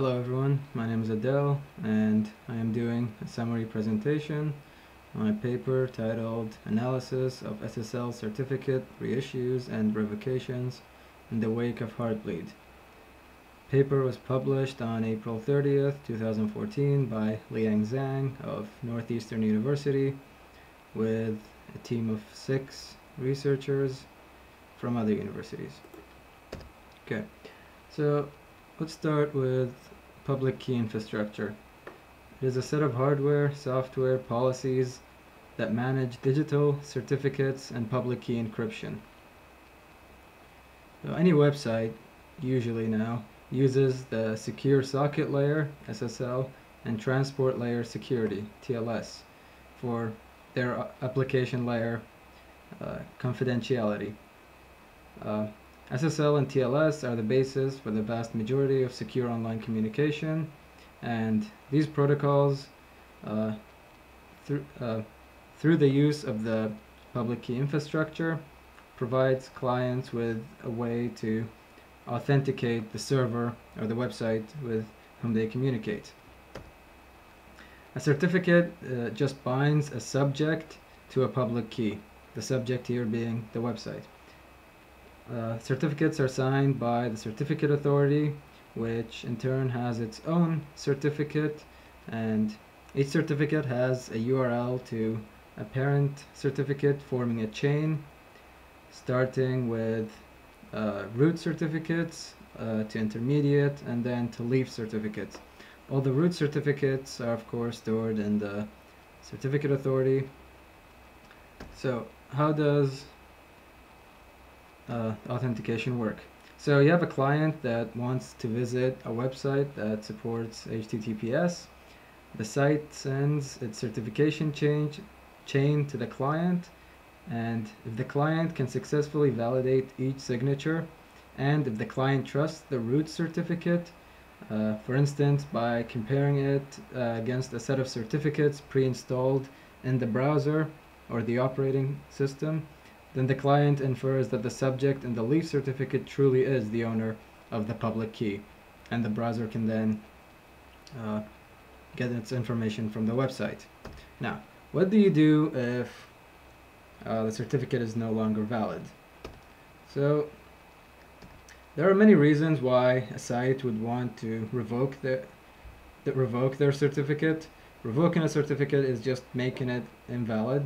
Hello everyone, my name is Adele and I am doing a summary presentation on a paper titled Analysis of SSL Certificate Reissues and Revocations in the Wake of Heartbleed. Paper was published on April 30th, 2014 by Liang Zhang of Northeastern University with a team of 6 researchers from other universities. Okay, so let's start with public key infrastructure. It is a set of hardware, software, policies that manage digital certificates and public key encryption. So any website, usually now, uses the secure socket layer, SSL, and transport layer security, TLS, for their application layer confidentiality. SSL and TLS are the basis for the vast majority of secure online communication, and these protocols, through the use of the public key infrastructure, provides clients with a way to authenticate the server or the website with whom they communicate. A certificate just binds a subject to a public key, the subject here being the website. Certificates are signed by the certificate authority, which in turn has its own certificate, and each certificate has a URL to a parent certificate, forming a chain starting with root certificates to intermediate and then to leaf certificates. All the root certificates are of course stored in the certificate authority. So how does authentication work? So you have a client that wants to visit a website that supports HTTPS. The site sends its certification chain to the client, and if the client can successfully validate each signature, and if the client trusts the root certificate, for instance by comparing it against a set of certificates pre-installed in the browser or the operating system, then the client infers that the subject in the leaf certificate truly is the owner of the public key, and the browser can then get its information from the website. Now, what do you do if the certificate is no longer valid? So there are many reasons why a site would want to revoke their certificate. Revoking a certificate is just making it invalid.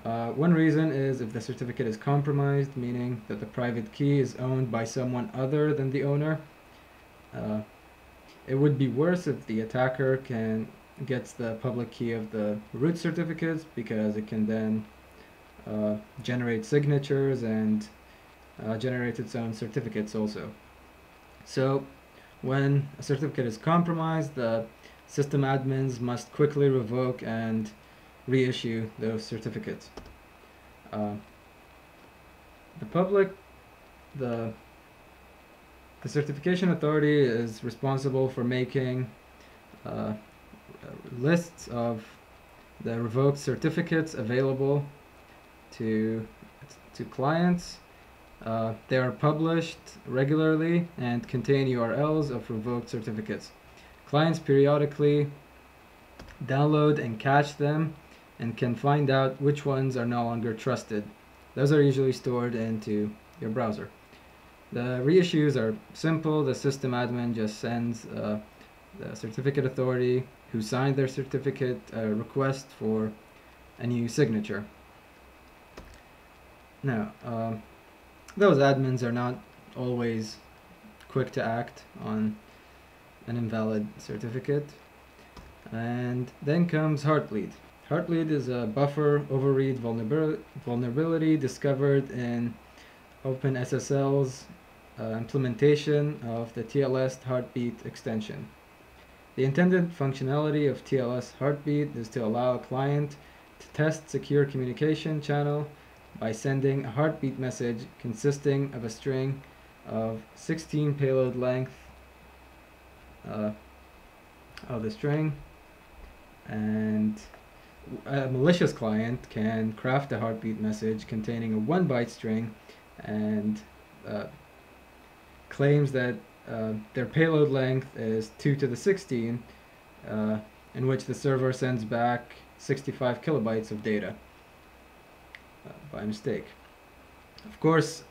One reason is if the certificate is compromised, meaning that the private key is owned by someone other than the owner. It would be worse if the attacker gets the public key of the root certificates, because it can then generate signatures and generate its own certificates also. So when a certificate is compromised, the system admins must quickly revoke and reissue those certificates. The certification authority is responsible for making lists of the revoked certificates available to clients. They are published regularly and contain URLs of revoked certificates. Clients periodically download and cache them and can find out which ones are no longer trusted. Those are usually stored into your browser. The reissues are simple. The system admin just sends the certificate authority who signed their certificate a request for a new signature. Now, those admins are not always quick to act on an invalid certificate. And then comes Heartbleed. Heartbleed is a buffer overread vulnerability discovered in OpenSSL's implementation of the TLS Heartbeat extension. The intended functionality of TLS Heartbeat is to allow a client to test secure communication channel by sending a heartbeat message consisting of a string of 16 payload length of the string, and a malicious client can craft a heartbeat message containing a 1 byte string and claims that their payload length is 2 to the 16, in which the server sends back 65 kilobytes of data by mistake. Of course,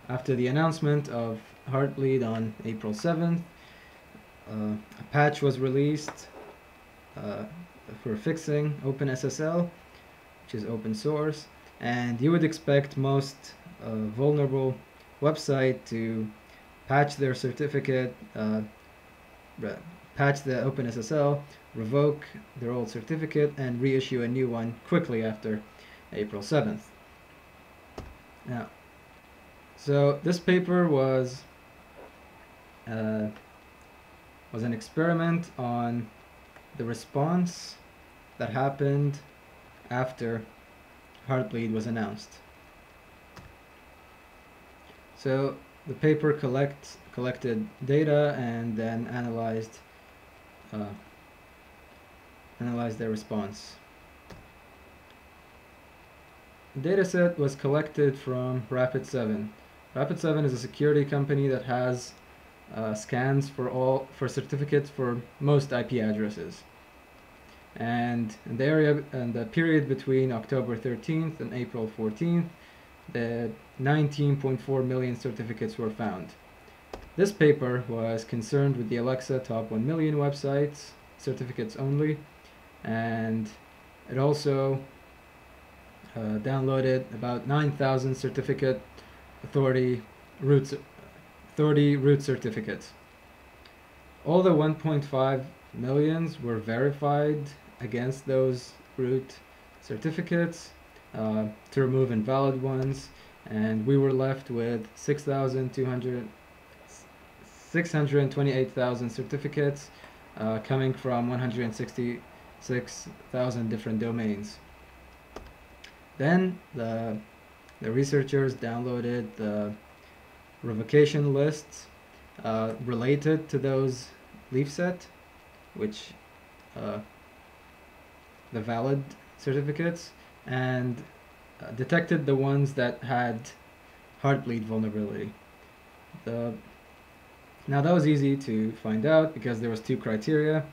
after the announcement of Heartbleed on April 7th, a patch was released for fixing OpenSSL, which is open source, and you would expect most vulnerable website to patch their certificate, patch the OpenSSL, revoke their old certificate, and reissue a new one quickly after April 7th. Now, so this paper was an experiment on the response that happened after Heartbleed was announced. So the paper collected data and then analyzed their response. The dataset was collected from Rapid7. Rapid7 is a security company that has scans for certificates for most IP addresses. And in the period between October 13th and April 14th, the 19.4 million certificates were found. This paper was concerned with the Alexa top 1 million websites, certificates only, and it also downloaded about 9,000 certificate authority root certificates. All the 1.5 millions were verified against those root certificates to remove invalid ones, and we were left with 628,000 certificates coming from 166,000 different domains. Then the researchers downloaded the revocation lists related to those leaf set, which the valid certificates, and detected the ones that had Heartbleed vulnerability. Now that was easy to find out because there was two criteria: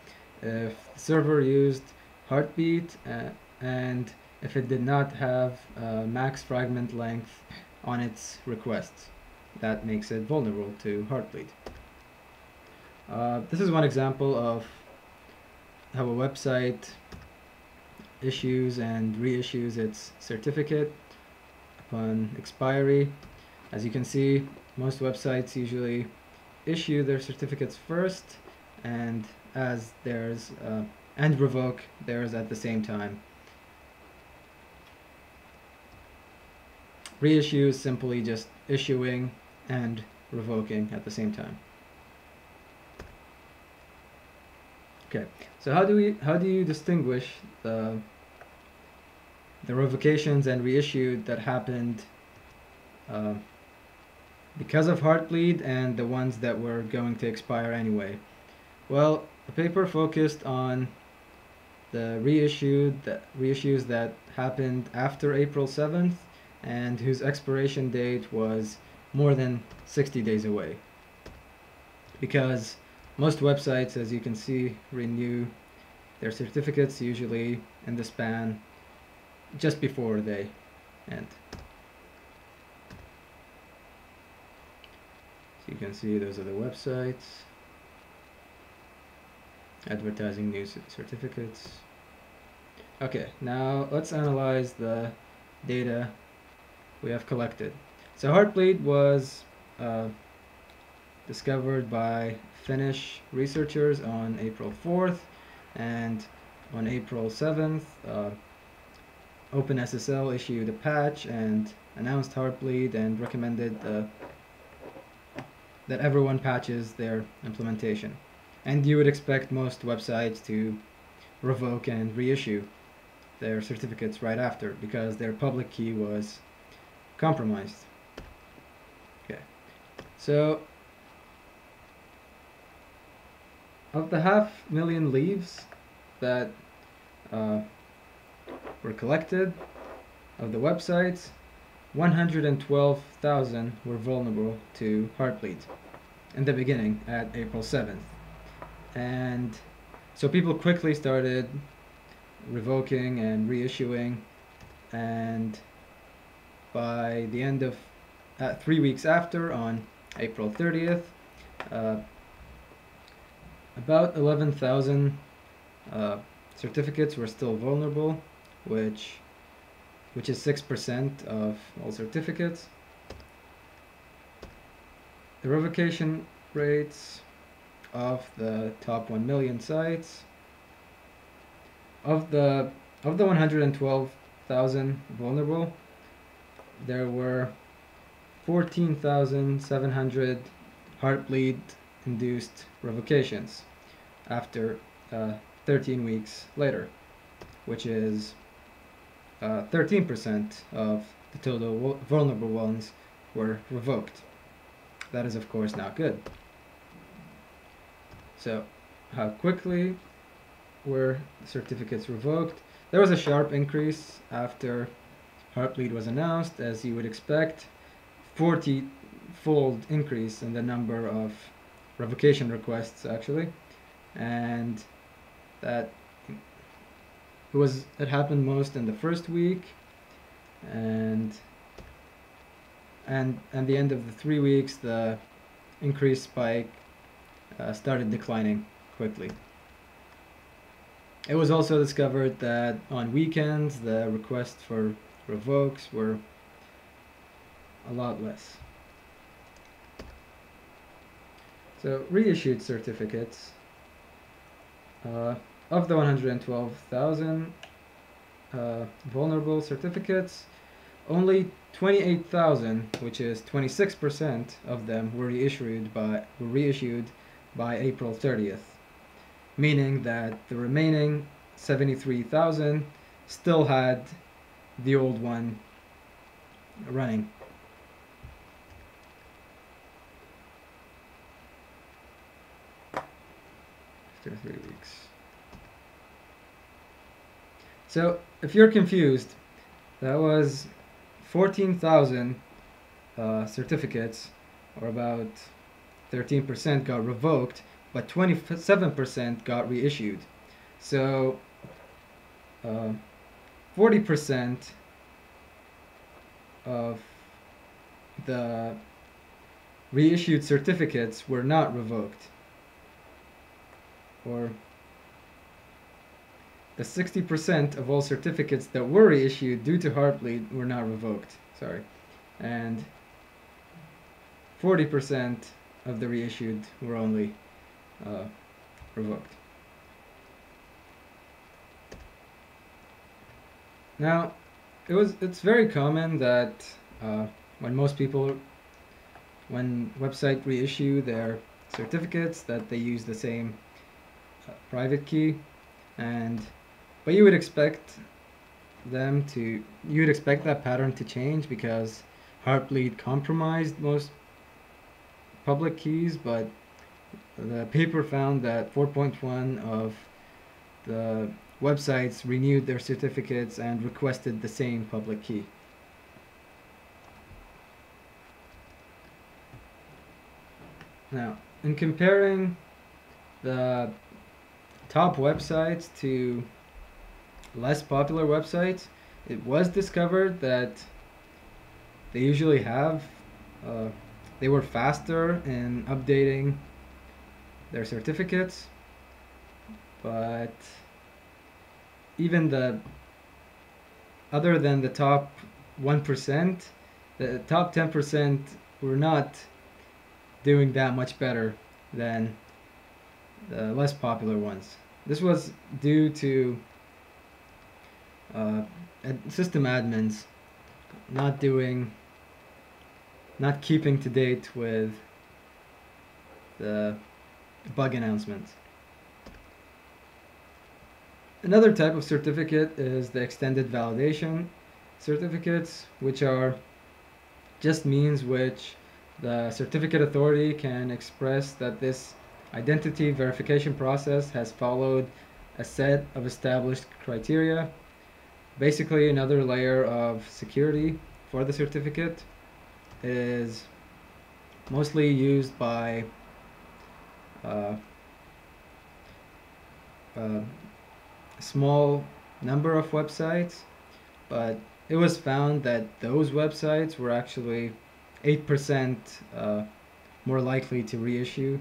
if the server used Heartbeat and if it did not have max fragment length on its requests. That makes it vulnerable to Heartbleed. This is one example of how a website issues and reissues its certificate upon expiry. As you can see, most websites usually issue their certificates first, and and revoke theirs at the same time. Reissue is simply just issuing and revoking at the same time. Okay, so how do you distinguish the revocations and reissue that happened because of Heartbleed and the ones that were going to expire anyway? Well, the paper focused on the reissues that happened after April 7th and whose expiration date was more than 60 days away. Because most websites, as you can see, renew their certificates usually in the span just before they end. So you can see those are the websites advertising new certificates. Okay, now let's analyze the data we have collected. So Heartbleed was discovered by Finnish researchers on April 4th, and on April 7th, OpenSSL issued a patch and announced Heartbleed and recommended that everyone patches their implementation. And you would expect most websites to revoke and reissue their certificates right after because their public key was compromised. Okay, so of the 500,000 leaves that were collected of the websites, 112,000 were vulnerable to Heartbleed. in the beginning at April 7th. And so people quickly started revoking and reissuing, and by the end of 3 weeks after, on April 30th, about 11,000 certificates were still vulnerable, which is 6% of all certificates. The revocation rates of the top 1 million sites, of the 112,000 vulnerable, there were 14,700 Heartbleed induced revocations after 13 weeks later, which is 13% of the total vulnerable ones were revoked. That is, of course, not good. So, how quickly were certificates revoked? There was a sharp increase after Heartbleed was announced, as you would expect. 40-fold increase in the number of revocation requests, actually, and it happened most in the first week, and the end of the 3 weeks, the increased spike started declining quickly. It was also discovered that on weekends, the requests for revokes were a lot less. So reissued certificates, of the 112,000 vulnerable certificates, only 28,000, which is 26% of them, were reissued by April 30th, meaning that the remaining 73,000 still had the old one running. After 3 weeks. So, if you're confused, that was 14,000 certificates, or about 13% got revoked, but 27% got reissued. So 40% of the reissued certificates were not revoked, or the 60% of all certificates that were reissued due to Heartbleed were not revoked. Sorry. And 40% of the reissued were only revoked. Now, it's very common that when websites reissue their certificates, that they use the same private key, but you would expect that pattern to change because Heartbleed compromised most public keys, but the paper found that 4.1 of the websites renewed their certificates and requested the same public key. Now, in comparing the top websites to less popular websites, it was discovered that they usually they were faster in updating their certificates, but even other than the top 1%, the top 10% were not doing that much better than the less popular ones. This was due to system admins not keeping to date with the bug announcements. Another type of certificate is the extended validation certificates, which are just means which the certificate authority can express that this identity verification process has followed a set of established criteria. Basically, another layer of security for the certificate is mostly used by uh, a small number of websites, but it was found that those websites were actually 8% more likely to reissue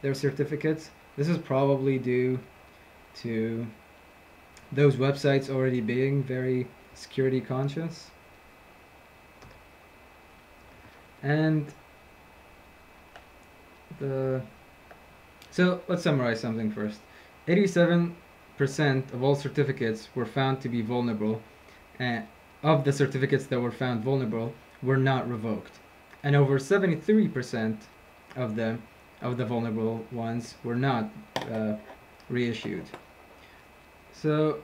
their certificates. This is probably due to those websites already being very security conscious. And so let's summarize something first. 87% of all certificates were found to be vulnerable, and of the certificates that were found vulnerable were not revoked. And over 73% of the vulnerable ones were not reissued. So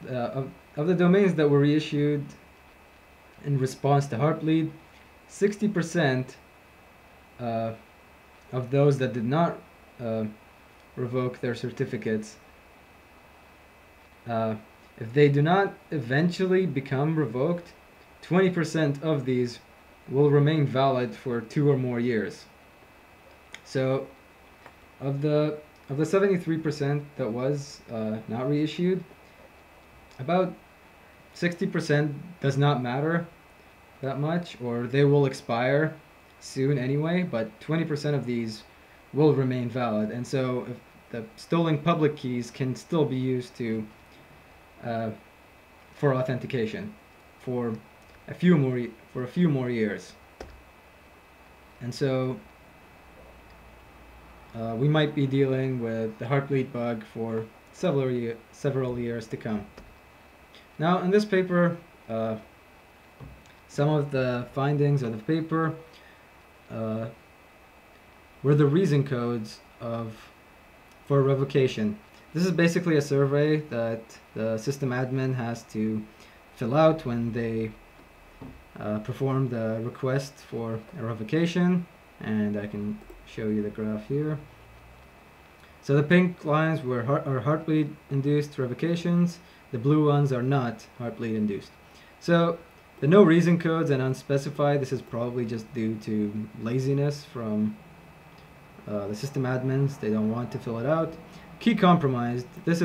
of the domains that were reissued in response to Heartbleed, 60% of those that did not revoke their certificates, if they do not eventually become revoked, 20% of these will remain valid for 2 or more years. So of the 73% that was not reissued, about 60% does not matter that much, or they will expire soon anyway, but 20% of these will remain valid. And so if the stolen public keys can still be used to for authentication for a few more years. And so we might be dealing with the Heartbleed bug for several years to come. Now, in this paper, some of the findings of the paper were the reason codes for revocation. This is basically a survey that the system admin has to fill out when they perform the request for a revocation, and I can show you the graph here. So the pink lines are Heartbleed induced revocations, the blue ones are not Heartbleed induced. So the no reason codes and unspecified, this is probably just due to laziness from the system admins. They don't want to fill it out. Key compromised, this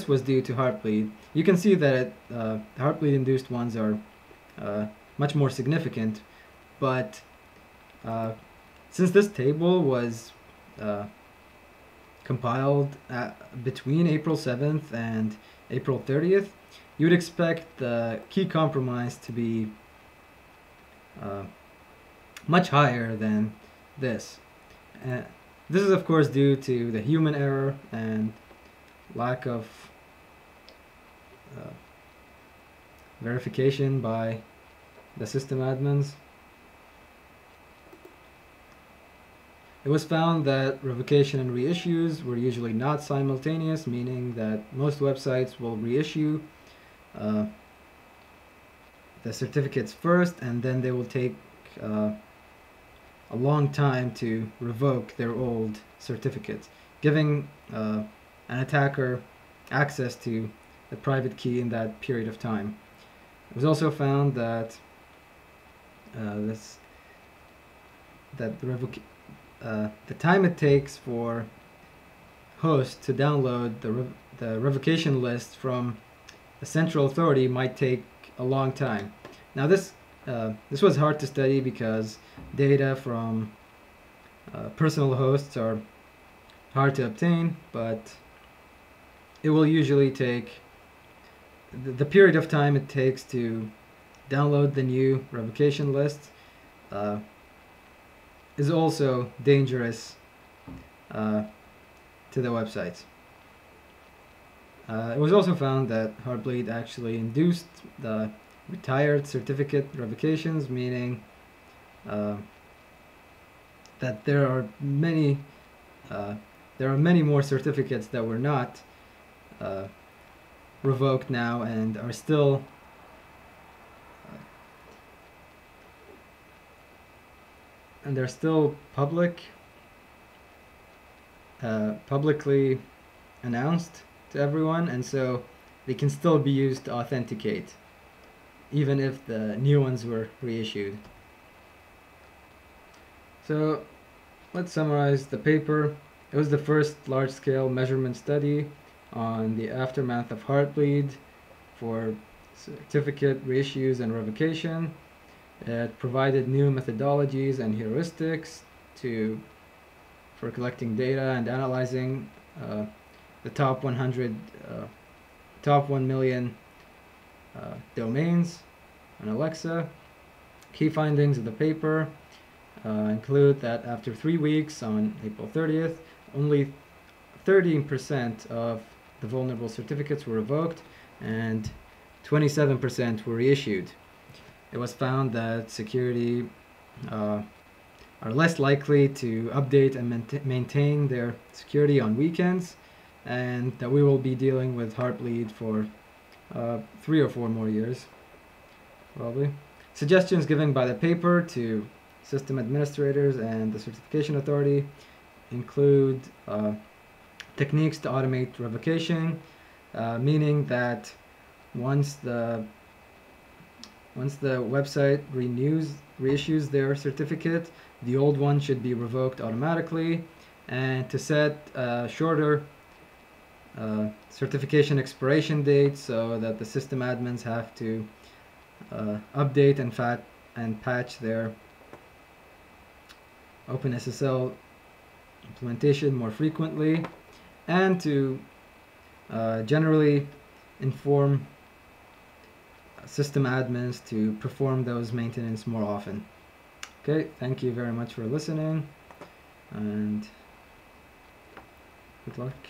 was due to Heartbleed. You can see that the Heartbleed induced ones are much more significant, but since this table was compiled between April 7th and April 30th, you would expect the key compromise to be much higher than this. This is of course due to the human error and lack of verification by the system admins. It was found that revocation and reissues were usually not simultaneous, meaning that most websites will reissue the certificates first, and then they will take a long time to revoke their old certificates, giving an attacker access to the private key in that period of time. It was also found that the time it takes for hosts to download the revocation list from the central authority might take a long time. Now this was hard to study because data from personal hosts are hard to obtain, but it will usually take the period of time it takes to download the new revocation list is also dangerous to the websites. It was also found that Heartbleed actually induced the retired certificate revocations, meaning that there are many more certificates that were not revoked now and are still and they're still publicly announced to everyone, and so they can still be used to authenticate even if the new ones were reissued. So let's summarize the paper. It was the first large-scale measurement study on the aftermath of Heartbleed for certificate reissues and revocation. It provided new methodologies and heuristics for collecting data and analyzing the top 1 million domains on Alexa. Key findings of the paper include that after 3 weeks on April 30th, only 13% of the vulnerable certificates were revoked and 27% were reissued. It was found that security are less likely to update and maintain their security on weekends, and that we will be dealing with Heartbleed for 3 or 4 more years, probably. Suggestions given by the paper to system administrators and the certification authority include techniques to automate revocation, meaning that once the website reissues their certificate, the old one should be revoked automatically, and to set shorter certification expiration dates so that the system admins have to update and patch their OpenSSL implementation more frequently, and to generally inform system admins to perform those maintenance more often. Okay, thank you very much for listening, and good luck.